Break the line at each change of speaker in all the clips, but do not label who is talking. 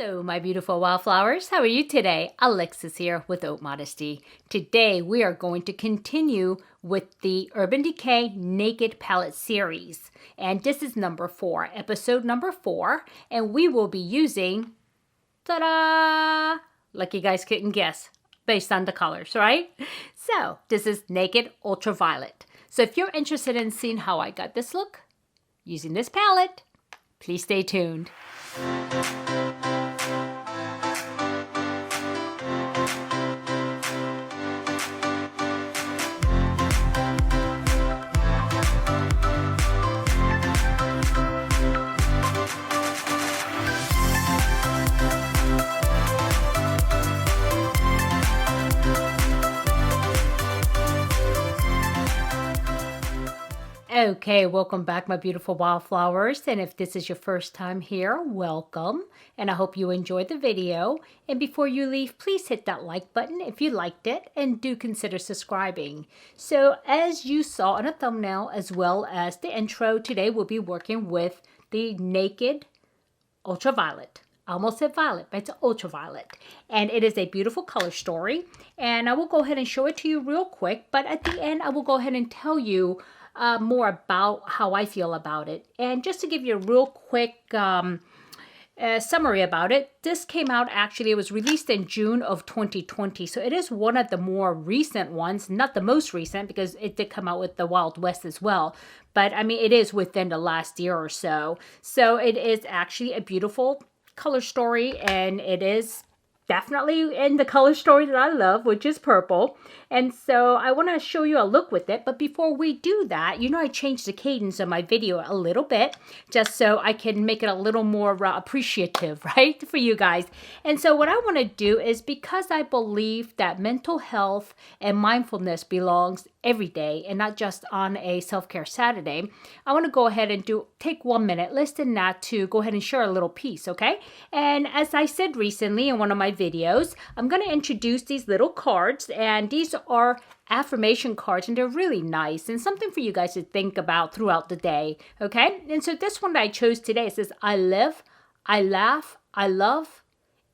Hello, my beautiful wildflowers. How are you today? Alexis here with Haute Modesty. Today, we are going to continue with the Urban Decay Naked Palette series. And this is number 4, episode number 4. And we will be using, ta-da! Like you guys couldn't guess, based on the colors, right? So, this is Naked Ultraviolet. So, if you're interested in seeing how I got this look using this palette, please stay tuned. Okay, welcome back, my beautiful wildflowers. And if this is your first time here, welcome. And I hope you enjoyed the video. And before you leave, please hit that like button if you liked it, and do consider subscribing. So as you saw in a thumbnail as well as the intro, today we'll be working with the Naked Ultraviolet. I almost said violet, but it's ultraviolet. And it is a beautiful color story. And I will go ahead and show it to you real quick. But at the end, I will go ahead and tell you more about how I feel about it. And just to give you a real quick summary about it, this came out, actually, it was released in June of 2020. So it is one of the more recent ones, not the most recent because it did come out with the Wild West as well. But I mean, it is within the last year or so. So it is actually a beautiful color story, and it is definitely in the color story that I love, which is purple. And so I want to show you a look with it. But before we do that, you know, I changed the cadence of my video a little bit just so I can make it a little more appreciative, right, for you guys. And so what I want to do is, because I believe that mental health and mindfulness belongs every day and not just on a self-care Saturday, I want to go ahead and take 1 minute, listen that to go ahead and share a little piece, okay? And as I said recently in one of my videos, I'm going to introduce these little cards, and these are affirmation cards, and they're really nice and something for you guys to think about throughout the day, okay? And so this one that I chose today, it says, I live, I laugh, I love,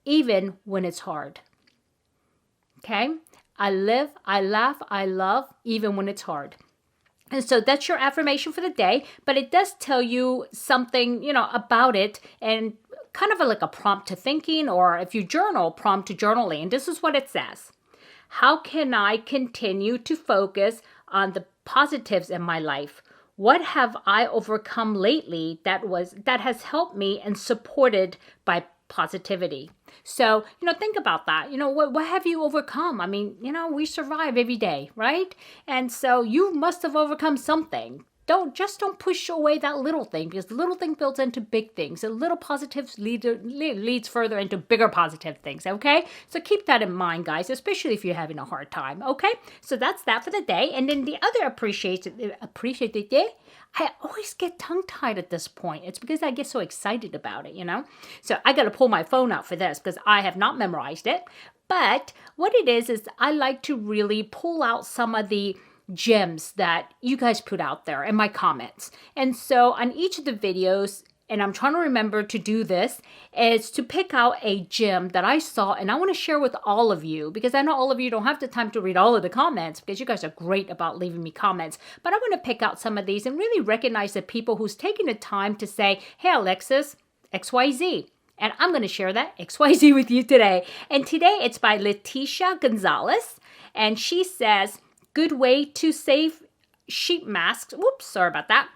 even when it's hard, okay? I live, I laugh, I love, even when it's hard. And so that's your affirmation for the day, but it does tell you something, you know, about it, and kind of like a prompt to thinking, or if you journal, prompt to journaling. And this is what it says. How can I continue to focus on the positives in my life? What have I overcome lately that has helped me and supported by positivity? So, you know, think about that. You know, what have you overcome? I mean, you know, we survive every day, right? And so you must have overcome something. Don't push away that little thing, because the little thing builds into big things. A little positive leads further into bigger positive things, okay? So keep that in mind, guys, especially if you're having a hard time, okay? So that's that for the day. And then the other appreciated day, I always get tongue-tied at this point. It's because I get so excited about it, you know? So I got to pull my phone out for this because I have not memorized it. But what it is I like to really pull out some of the gems that you guys put out there in my comments. And so on each of the videos, and I'm trying to remember to do this, is to pick out a gem that I saw and I want to share with all of you, because I know all of you don't have the time to read all of the comments, because you guys are great about leaving me comments. But I want to pick out some of these and really recognize the people who's taking the time to say, hey, Alexis, XYZ. And I'm going to share that XYZ with you today. And today it's by Leticia Gonzalez. And she says, good way to save sheet masks. Whoops, sorry about that.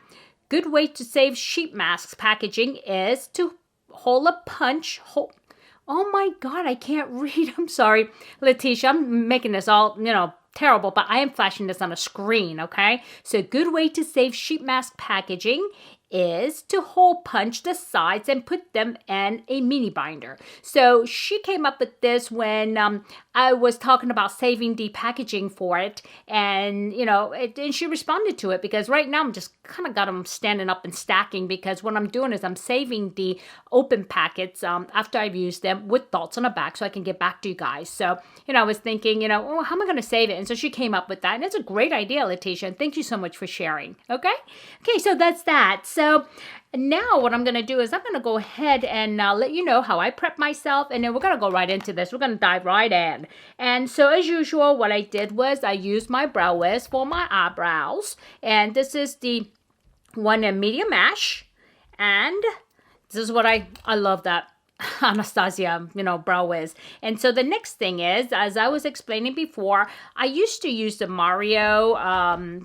Good way to save sheet masks packaging is to hole a punch. Oh my God, I can't read. I'm sorry, Leticia. I'm making this all, you know, terrible, but I am flashing this on a screen, okay? So a good way to save sheet mask packaging is to hole punch the sides and put them in a mini binder. So she came up with this when I was talking about saving the packaging for it, and you know, and she responded to it, because right now I'm just kind of got them standing up and stacking, because what I'm doing is I'm saving the open packets after I've used them with thoughts on the back so I can get back to you guys. So, you know, I was thinking, you know, oh, how am I going to save it? And so she came up with that, and it's a great idea, Leticia, and thank you so much for sharing. Okay, so that's that. So So now what I'm going to do is I'm going to go ahead and let you know how I prep myself, and then we're going to go right into this. We're going to dive right in. And so as usual, what I did was I used my Brow Wiz for my eyebrows, and this is the one in medium ash, and this is what I love that Anastasia, Brow Wiz. And so the next thing is, as I was explaining before, I used to use the Mario,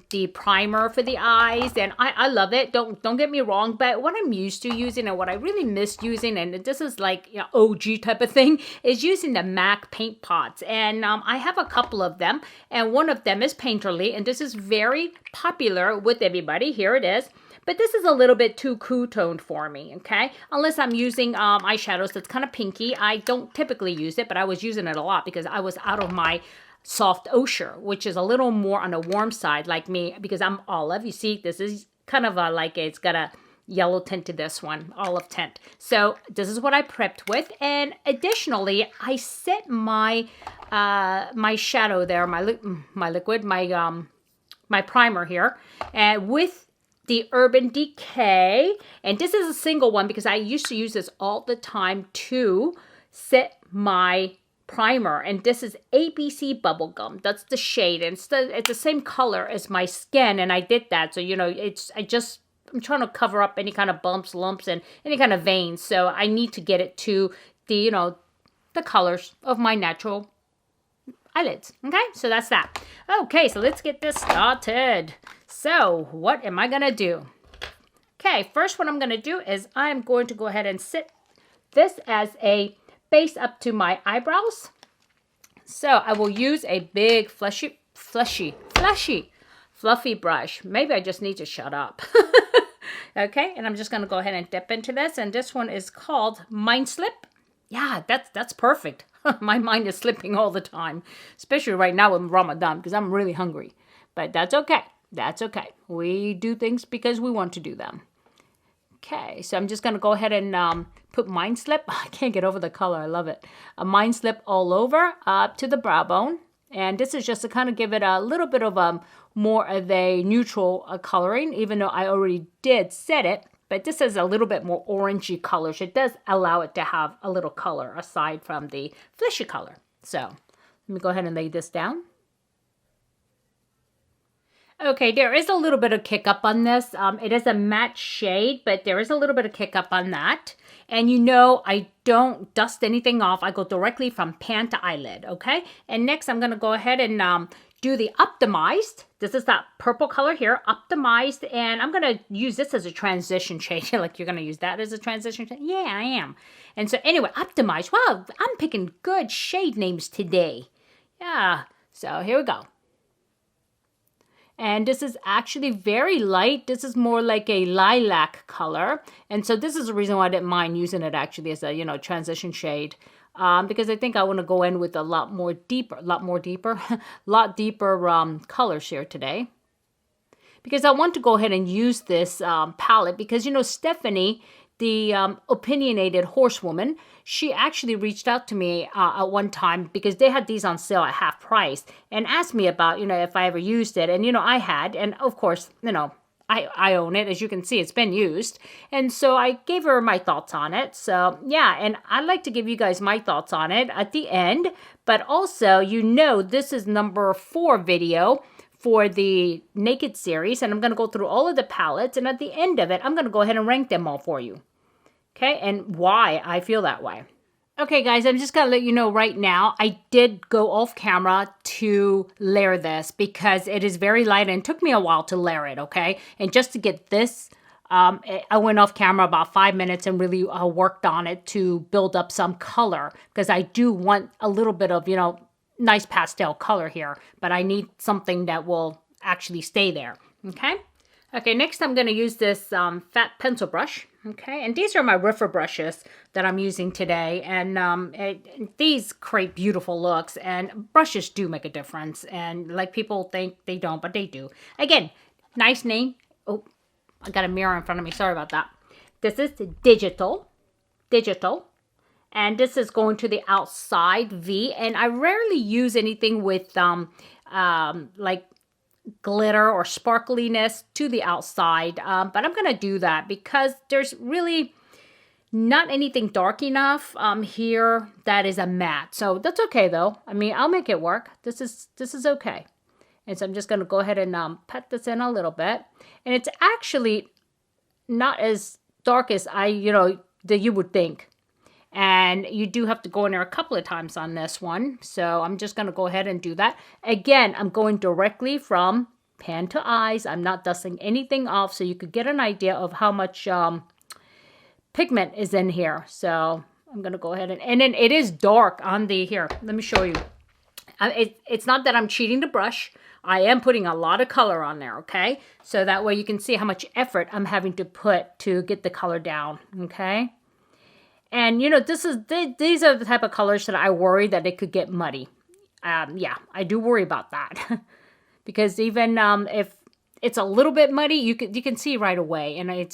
the primer for the eyes, and I love it. Don't get me wrong, but what I'm used to using and what I really miss using, and this is like OG type of thing, is using the MAC paint pots. And I have a couple of them, and one of them is Painterly, and this is very popular with everybody. Here it is. But this is a little bit too cool toned for me, okay? Unless I'm using eyeshadows that's kind of pinky. I don't typically use it, but I was using it a lot because I was out of my soft ochre, which is a little more on the warm side like me, because I'm olive. You see, this is kind of like it's got a yellow tint to this one, olive tint. So this is what I prepped with. And additionally, I set my my shadow there, my liquid, my primer here, and with the Urban Decay, and this is a single one because I used to use this all the time to set my primer, and this is ABC Bubblegum. That's the shade, and it's the same color as my skin, and I did that, so I'm trying to cover up any kind of bumps, lumps, and any kind of veins, so I need to get it to the, the colors of my natural eyelids. Okay, so that's that. Okay, so let's get this started. So what am I gonna do? Okay, first what I'm gonna do is I'm going to go ahead and set this as a base up to my eyebrows. So I will use a big fluffy brush. Maybe I just need to shut up. Okay, and I'm just gonna go ahead and dip into this, and this one is called Mind Slip. Yeah, that's perfect. My mind is slipping all the time, especially right now with Ramadan because I'm really hungry. But that's okay. That's okay. We do things because we want to do them. Okay, so I'm just going to go ahead and put Mind Slip. I can't get over the color. I love it. A Mind Slip all over up to the brow bone. And this is just to kind of give it a little bit of more of a neutral coloring, even though I already did set it. But this is a little bit more orangey color. So it does allow it to have a little color aside from the fleshy color. So let me go ahead and lay this down. Okay, there is a little bit of kick up on this. It is a matte shade, but there is a little bit of kick up on that. And I don't dust anything off. I go directly from pan to eyelid, okay? And next I'm going to go ahead and do the Optimized. This is that purple color here, Optimized, and I'm going to use this as a transition shade. Like, you're going to use that as a transition shade? Yeah, I am. And so anyway, Optimized. Wow, I'm picking good shade names today. Yeah, so here we go. And this is actually very light. This is more like a lilac color. And so this is the reason why I didn't mind using it actually as a, transition shade. Because I think I want to go in with a lot deeper colors here today. Because I want to go ahead and use this palette because, Stephanie, the opinionated horsewoman, she actually reached out to me at one time because they had these on sale at half price and asked me about, if I ever used it. And, I had, and of course, I own it. As you can see, it's been used. And so I gave her my thoughts on it. So yeah, and I'd like to give you guys my thoughts on it at the end. But also, this is number 4 video for the Naked series. And I'm going to go through all of the palettes. And at the end of it, I'm going to go ahead and rank them all for you. Okay, and why I feel that way. Okay, guys, I'm just going to let you know right now, I did go off camera to layer this because it is very light and it took me a while to layer it, okay? And just to get this, I went off camera about 5 minutes and really worked on it to build up some color because I do want a little bit of, nice pastel color here, but I need something that will actually stay there, okay? Okay, next I'm going to use this fat pencil brush, okay? And these are my Riffer brushes that I'm using today. And these create beautiful looks. And brushes do make a difference. And like people think they don't, but they do. Again, nice name. Oh, I got a mirror in front of me. Sorry about that. This is digital. And this is going to the outside V. And I rarely use anything with like glitter or sparkliness to the outside. But I'm going to do that because there's really not anything dark enough here that is a matte. So that's okay though. I mean, I'll make it work. This is okay. And so I'm just going to go ahead and pat this in a little bit. And it's actually not as dark as that you would think. And you do have to go in there a couple of times on this one. So I'm just going to go ahead and do that. Again, I'm going directly from pan to eyes. I'm not dusting anything off, so you could get an idea of how much pigment is in here. So I'm going to go ahead and then it is dark on the, here, let me show you. It's not that I'm cheating the brush. I am putting a lot of color on there, okay? So that way you can see how much effort I'm having to put to get the color down, okay? And, you know, these are the type of colors that I worry that it could get muddy. Yeah, I do worry about that. Because even if it's a little bit muddy, you can see right away. And it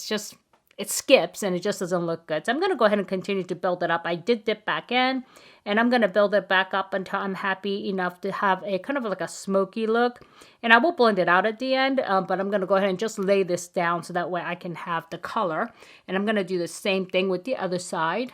skips and it just doesn't look good. So I'm going to go ahead and continue to build it up. I did dip back in. And I'm going to build it back up until I'm happy enough to have a kind of like a smoky look. And I will blend it out at the end, but I'm going to go ahead and just lay this down so that way I can have the color. And I'm going to do the same thing with the other side.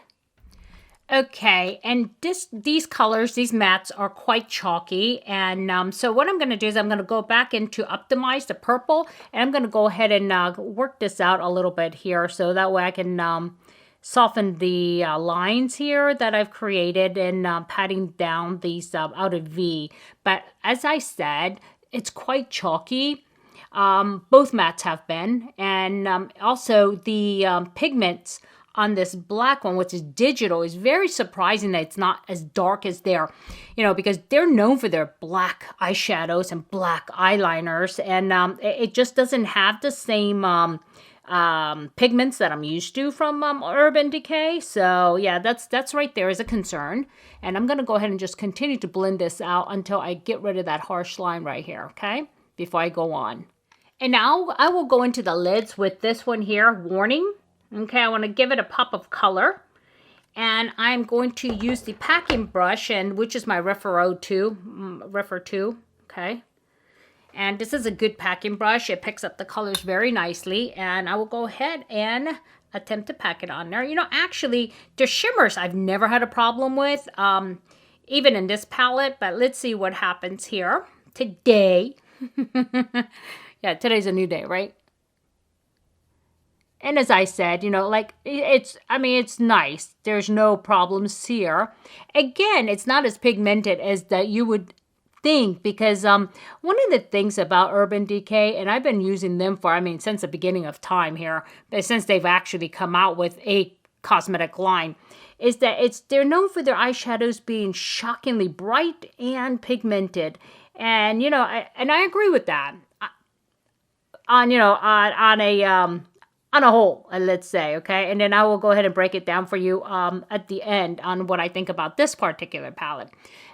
Okay, and these colors, these mattes are quite chalky. And so what I'm going to do is I'm going to go back into Optimize the purple. And I'm going to go ahead and work this out a little bit here so that way I can soften the lines here that I've created and patting down these out of V. But as I said, it's quite chalky. Both mattes have been. And also the pigments on this black one, which is digital, is very surprising that it's not as dark as their, because they're known for their black eyeshadows and black eyeliners. And it just doesn't have the same pigments that I'm used to from Urban Decay. So yeah, that's right there is a concern. And I'm going to go ahead and just continue to blend this out until I get rid of that harsh line right here, okay? Before I go on. And now I will go into the lids with this one here, Warning. Okay, I want to give it a pop of color. And I'm going to use the packing brush, which is my Refero 2, okay? And this is a good packing brush. It picks up the colors very nicely. And I will go ahead and attempt to pack it on there. Actually, the shimmers I've never had a problem with, even in this palette. But let's see what happens here today. Yeah, today's a new day, right? And as I said, it's nice. There's no problems here. Again, it's not as pigmented as that you would think, because one of the things about Urban Decay, and I've been using them for, since the beginning of time here, since they've actually come out with a cosmetic line, is that they're known for their eyeshadows being shockingly bright and pigmented. And, I agree with that. On a whole, let's say, okay? And then I will go ahead and break it down for you at the end on what I think about this particular palette.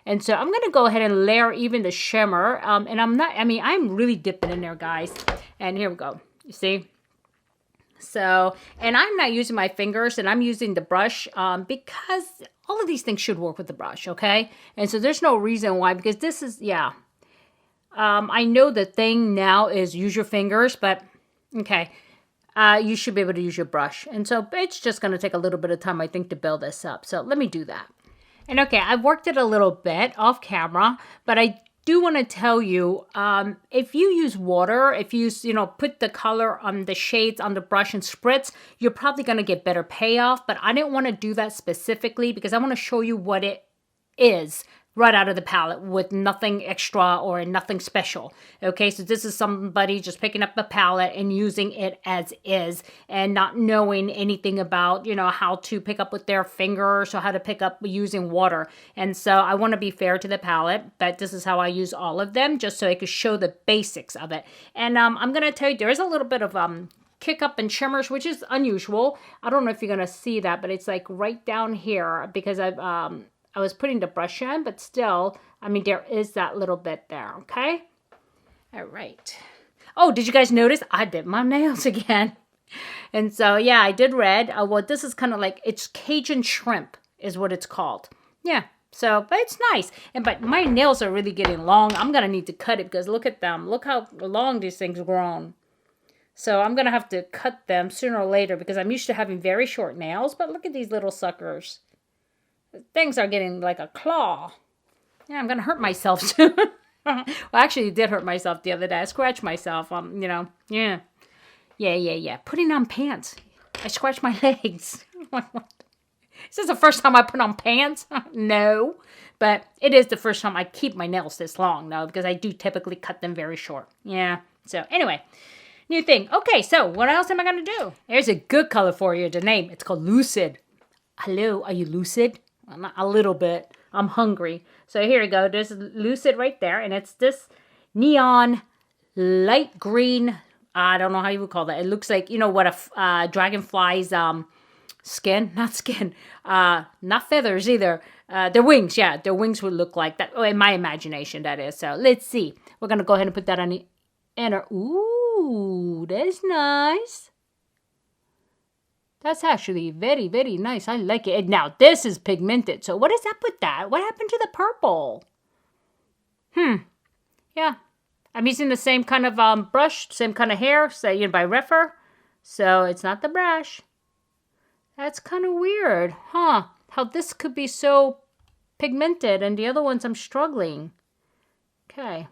And so I'm going to go ahead and layer even the shimmer. And I'm really dipping in there, guys. And here we go. You see? So, and I'm not using my fingers, and I'm using the brush because all of these things should work with the brush, okay? And so there's no reason why, because this is, yeah. I know the thing now is use your fingers, but, okay. You should be able to use your brush. And so it's just going to take a little bit of time, I think, to build this up. So let me do that. And okay, I've worked it a little bit off camera, but I do want to tell you, if you use water, if you, put the color on the shades on the brush and spritz, you're probably going to get better payoff. But I didn't want to do that specifically because I want to show you what it is right out of the palette with nothing extra or nothing special. Okay, so this is somebody just picking up a palette and using it as is and not knowing anything about, how to pick up with their fingers or how to pick up using water. And so I want to be fair to the palette, but this is how I use all of them just so I could show the basics of it. And I'm going to tell you, there is a little bit of kick up and shimmers, which is unusual. I don't know if you're going to see that, but it's like right down here because I was putting the brush in, but still, there is that little bit there, okay? All right. Oh, did you guys notice? I did my nails again. And so, yeah, I did red. Well, this is kind of like, it's Cajun shrimp is what it's called. Yeah, So, but it's nice. But my nails are really getting long. I'm going to need to cut it because look at them. Look how long these things have grown. So I'm going to have to cut them sooner or later because I'm used to having very short nails. But look at these little suckers. Things are getting like a claw. Yeah, I'm going to hurt myself soon. Well, actually, it did hurt myself the other day. I scratched myself. You know, yeah. Putting on pants. I scratched my legs. Is this the first time I put on pants? No. But it is the first time I keep my nails this long, though, because I do typically cut them very short. Yeah. So, anyway. New thing. Okay, so what else am I going to do? There's a good color for you to name. It's called Lucid. Hello, are you lucid? Well, not a little bit. I'm hungry. So here we go. There's Lucid right there. And it's this neon light green. I don't know how you would call that. It looks like, you know, what a dragonfly's skin. Not skin. Not feathers either. Their wings. Yeah, their wings would look like that. Oh, in my imagination, that is. So let's see. We're going to go ahead and put that on the inner. Ooh, that's nice. That's actually very, very nice. I like it. And now, this is pigmented. So, what is up with that? What happened to the purple? Yeah. I'm using the same kind of brush, same kind of hair, say, you know, by Refer. So, it's not the brush. That's kind of weird. Huh. How this could be so pigmented and the other ones I'm struggling. Okay.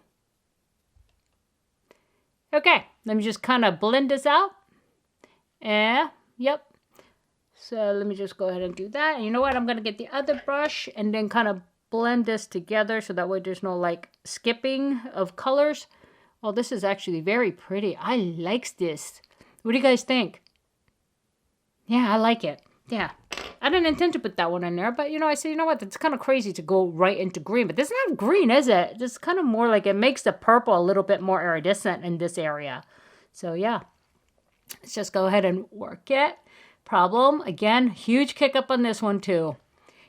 Okay. Let me just kind of blend this out. Yeah. Yep. So let me just go ahead and do that. And you know what? I'm going to get the other brush and then kind of blend this together so that way there's no like skipping of colors. Well, this is actually very pretty. I like this. What do you guys think? Yeah, I like it. Yeah. I didn't intend to put that one in there, but you know, I said, you know what? It's kind of crazy to go right into green, but this is not green, is it? It's kind of more like it makes the purple a little bit more iridescent in this area. So yeah, let's just go ahead and work it. Problem, again, huge kick up on this one too.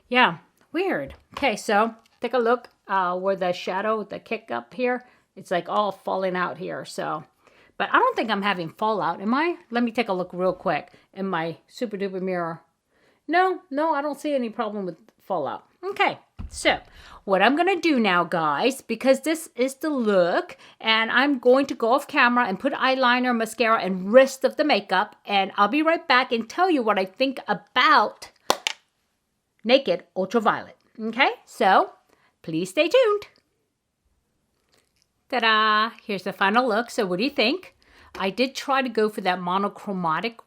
Yeah, weird. Okay, so take a look where the shadow, the kick up here, it's like all falling out here. So, but I don't think I'm having fallout, am I? Let me take a look real quick in my super duper mirror. No, I don't see any problem with fallout. Okay, so what I'm going to do now, guys, because this is the look, and I'm going to go off camera and put eyeliner, mascara, and rest of the makeup, and I'll be right back and tell you what I think about Naked Ultraviolet. Okay, so please stay tuned. Ta-da! Here's the final look. So what do you think? I did try to go for that monochromatic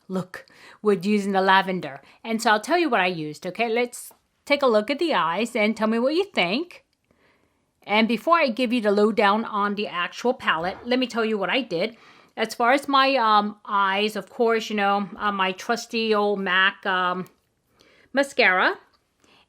look with using the lavender. And so I'll tell you what I used, okay? Let's take a look at the eyes and tell me what you think. And before I give you the lowdown on the actual palette, let me tell you what I did. As far as my eyes, of course, you know, my trusty old MAC mascara.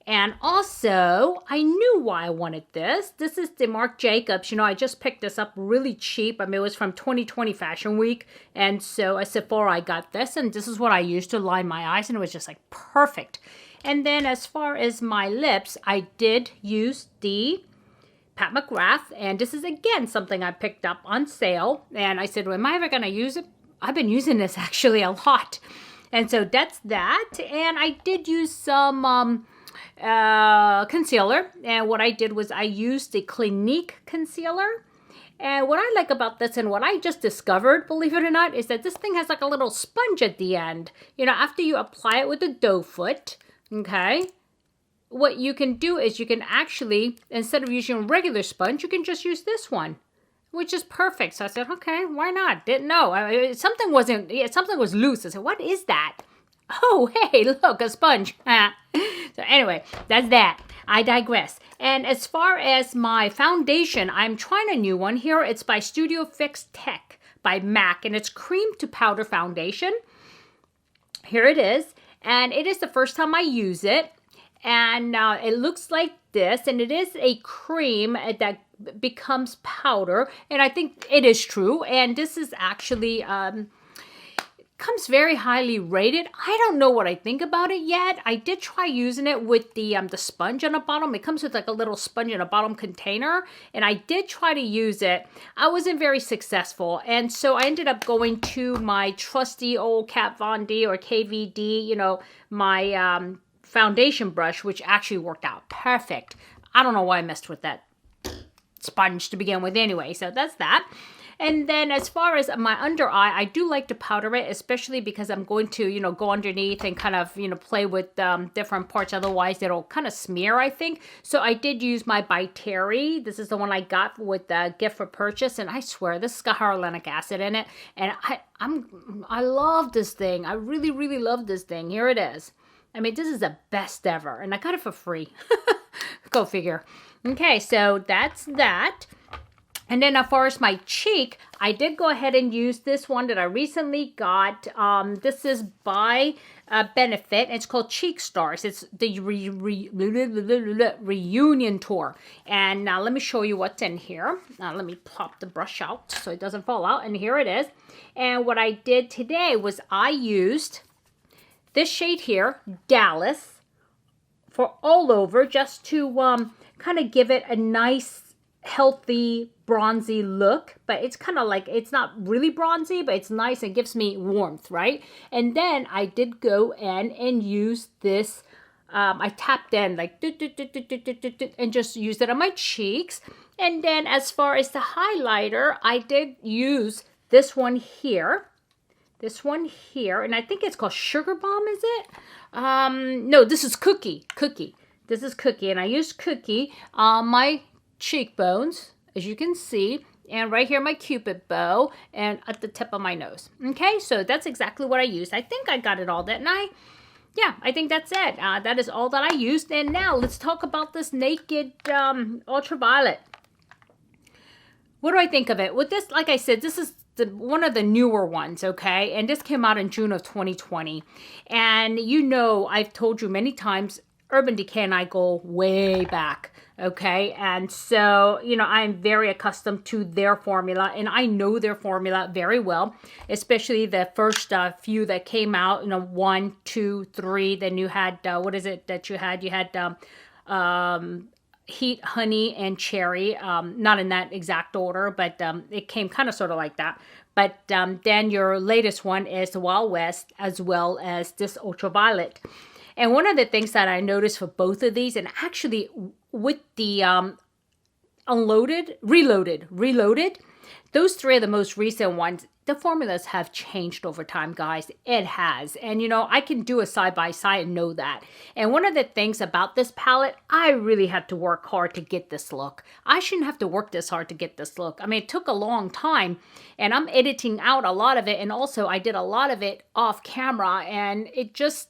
And also, I knew why I wanted this. This is the Marc Jacobs. You know, I just picked this up really cheap. I mean, it was from 2020 Fashion Week. And so at Sephora, I got this. And this is what I used to line my eyes. And it was just like perfect. And then as far as my lips, I did use the Pat McGrath. And this is, again, something I picked up on sale. And I said, well, am I ever going to use it? I've been using this actually a lot. And so that's that. And I did use some concealer, and what I did was I used the Clinique concealer. And what I like about this, and what I just discovered, believe it or not, is that this thing has like a little sponge at the end. You know, after you apply it with the doe foot, okay, what you can do is you can actually, instead of using a regular sponge, you can just use this one, which is perfect. So I said, okay, why not? Didn't know. Something was loose. I said, what is that? Oh, hey, look, a sponge. So anyway, that's that. I digress. And as far as my foundation, I'm trying a new one here. It's by Studio Fix Tech by MAC, and it's cream to powder foundation. Here it is. And it is the first time I use it. And it looks like this, and it is a cream that becomes powder. And I think it is true. And this is actually comes very highly rated. I don't know what I think about it yet. I did try using it with the sponge on the bottom. It comes with like a little sponge in a bottom container, and I did try to use it. I wasn't very successful, and so I ended up going to my trusty old Kat Von D or KVD, you know, my foundation brush, which actually worked out perfect. I don't know why I messed with that sponge to begin with anyway, so that's that. And then as far as my under eye, I do like to powder it, especially because I'm going to, you know, go underneath and kind of, you know, play with different parts. Otherwise, it'll kind of smear, I think. So I did use my By Terry. This is the one I got with the gift for purchase. And I swear, this has got hyaluronic acid in it. And I love this thing. I really, really love this thing. Here it is. I mean, this is the best ever. And I got it for free. Go figure. Okay, so that's that. And then as far as my cheek, I did go ahead and use this one that I recently got. This is by Benefit. It's called Cheek Stars. It's the reunion tour. And now let me show you what's in here. Let me pop the brush out so it doesn't fall out. And here it is. And what I did today was I used this shade here, Dallas, for all over, just to kind of give it a nice, healthy, bronzy look. But it's kind of like, it's not really bronzy, but it's nice and gives me warmth, right? And then I did go in and use this. I tapped in like and just used it on my cheeks. And then as far as the highlighter, I did use this one here. This one here, and I think it's called Sugar Bomb, is it? No, this is Cookie. This is Cookie, and I used Cookie on my cheekbones, as you can see, and right here my Cupid bow, and at the tip of my nose. Okay, so that's exactly what I used. I think I got it all, didn't I? Yeah, I think that's it. That is all that I used, and now let's talk about this Naked Ultraviolet. What do I think of it? With this, like I said, this is one of the newer ones, okay? And this came out in June of 2020. And you know, I've told you many times, Urban Decay and I go way back, okay? And so, you know, I'm very accustomed to their formula, and I know their formula very well, especially the first few that came out, you know, 1, 2, 3. Then you had, what is it that you had? You had Heat, Honey, and Cherry. Not in that exact order, but it came kind of sort of like that. But then your latest one is the Wild West, as well as this Ultraviolet. And one of the things that I noticed for both of these, and actually with the Reloaded, those three are the most recent ones. The formulas have changed over time, guys. It has. And, you know, I can do a side-by-side and know that. And one of the things about this palette, I really had to work hard to get this look. I shouldn't have to work this hard to get this look. I mean, it took a long time, and I'm editing out a lot of it. And also, I did a lot of it off camera, and it just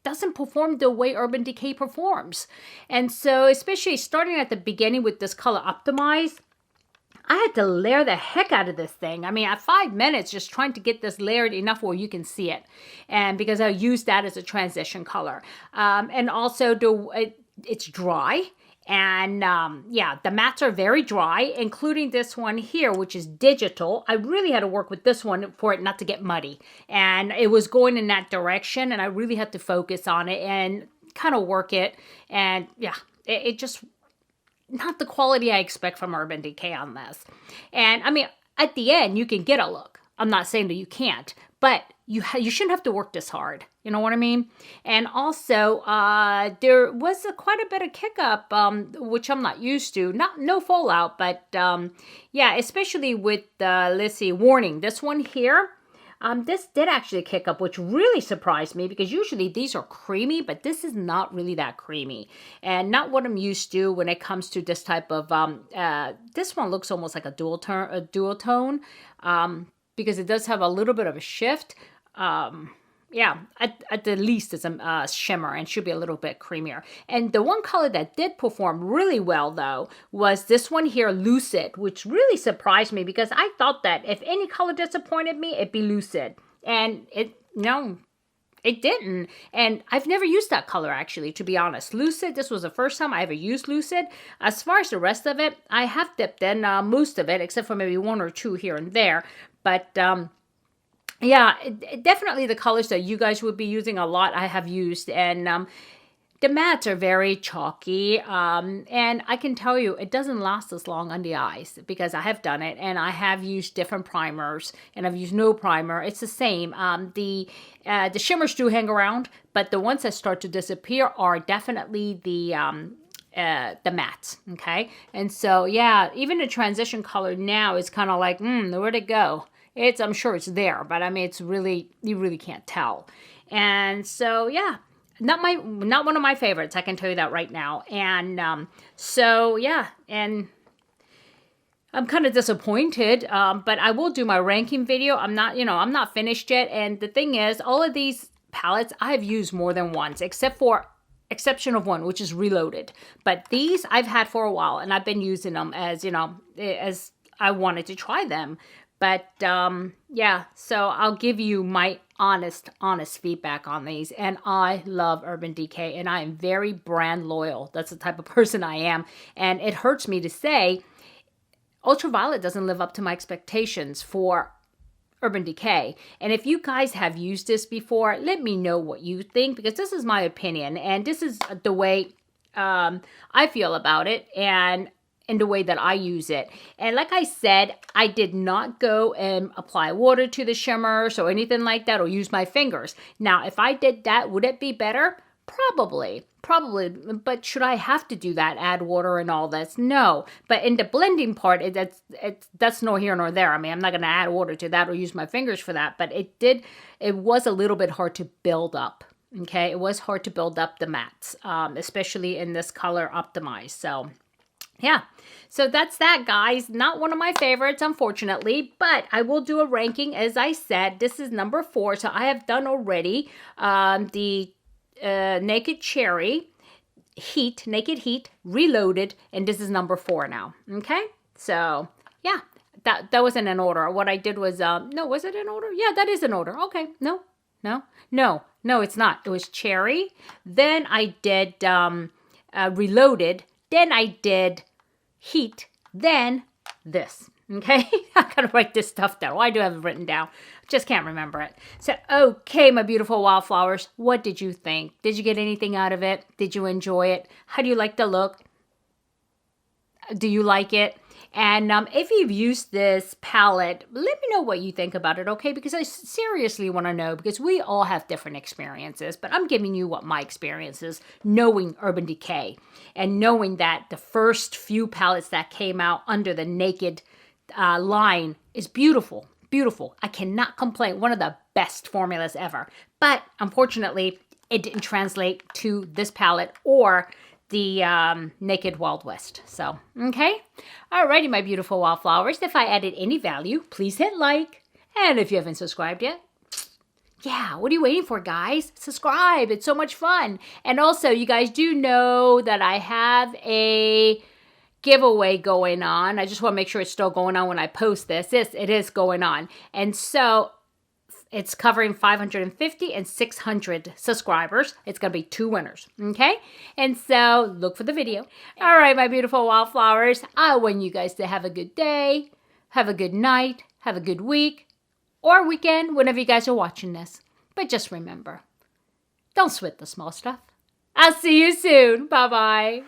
doesn't perform the way Urban Decay performs. And so, especially starting at the beginning with this color Optimize, I had to layer the heck out of this thing. I mean, at 5 minutes, just trying to get this layered enough where you can see it. And because I used that as a transition color. And also, it's dry. And yeah, the mattes are very dry, including this one here, which is digital. I really had to work with this one for it not to get muddy. And it was going in that direction, and I really had to focus on it and kind of work it. And yeah, it just... not the quality I expect from Urban Decay on this. And I mean, at the end, you can get a look. I'm not saying that you can't, but you shouldn't have to work this hard. You know what I mean? And also, there was quite a bit of kick up, which I'm not used to. No fallout, but yeah, especially with, let's see, warning. This one here, this did actually kick up, which really surprised me because usually these are creamy, but this is not really that creamy and not what I'm used to when it comes to this type of, this one looks almost like a dual tone, because it does have a little bit of a shift. Yeah, at the least it's a shimmer and should be a little bit creamier. And the one color that did perform really well, though, was this one here, Lucid, which really surprised me because I thought that if any color disappointed me, it'd be Lucid. And it didn't. And I've never used that color, actually, to be honest. Lucid, this was the first time I ever used Lucid. As far as the rest of it, I have dipped in most of it, except for maybe 1 or 2 here and there. But... yeah, definitely the colors that you guys would be using a lot, I have used. And The mattes are very chalky, and I can tell you it doesn't last as long on the eyes because I have done it, and I have used different primers, and I've used no primer. It's the same. The shimmers do hang around, but the ones that start to disappear are definitely the mattes, okay? And so, yeah, even the transition color now is kind of like, where'd it go? I'm sure it's there, but I mean, it's really, you really can't tell. And so, yeah. Not one of my favorites, I can tell you that right now. And so, yeah, and I'm kind of disappointed, but I will do my ranking video. I'm not finished yet. And the thing is, all of these palettes I've used more than once, exception of one, which is Reloaded. But these I've had for a while, and I've been using them as, as I wanted to try them. But, yeah, so I'll give you my honest feedback on these. And I love Urban Decay, and I am very brand loyal. That's the type of person I am. And it hurts me to say Ultraviolet doesn't live up to my expectations for Urban Decay. And if you guys have used this before, let me know what you think, because this is my opinion. And this is the way I feel about it. And in the way that I use it. And like I said, I did not go and apply water to the shimmers or anything like that, or use my fingers. Now, if I did that, would it be better? Probably. But should I have to do that, add water and all this? No. But in the blending part, that's nor here nor there. I mean, I'm not going to add water to that or use my fingers for that. But it was a little bit hard to build up. Okay, it was hard to build up the mattes, especially in this color Optimized. So, yeah, so that's that, guys. Not one of my favorites, unfortunately, but I will do a ranking. As I said, this is number 4, so I have done already the Naked Cherry, Naked Heat, Reloaded, and this is number 4 now, okay? So, yeah, that wasn't in order. What I did was, no, was it in order? Yeah, that is in order. Okay, no, it's not. It was Cherry, then I did Reloaded, then I did Heat, then this, okay? I gotta write this stuff down. Why do I have it written down? Just can't remember it. So, okay, my beautiful Wildflowers, what did you think? Did you get anything out of it? Did you enjoy it? How do you like the look? Do you like it? And if you've used this palette, let me know what you think about it, okay? Because I seriously want to know, because we all have different experiences, but I'm giving you what my experience is, knowing Urban Decay and knowing that the first few palettes that came out under the Naked line is beautiful, beautiful. I cannot complain. One of the best formulas ever. But unfortunately, it didn't translate to this palette or the Naked Wild West. So, okay. Alrighty, my beautiful Wildflowers. If I added any value, please hit like. And if you haven't subscribed yet, yeah, what are you waiting for, guys? Subscribe. It's so much fun. And also, you guys do know that I have a giveaway going on. I just want to make sure it's still going on when I post this. Yes, it is going on. And so it's covering 550 and 600 subscribers. It's going to be 2 winners, okay? And so look for the video. All right, my beautiful Wildflowers. I want you guys to have a good day, have a good night, have a good week, or weekend, whenever you guys are watching this. But just remember, don't sweat the small stuff. I'll see you soon. Bye-bye.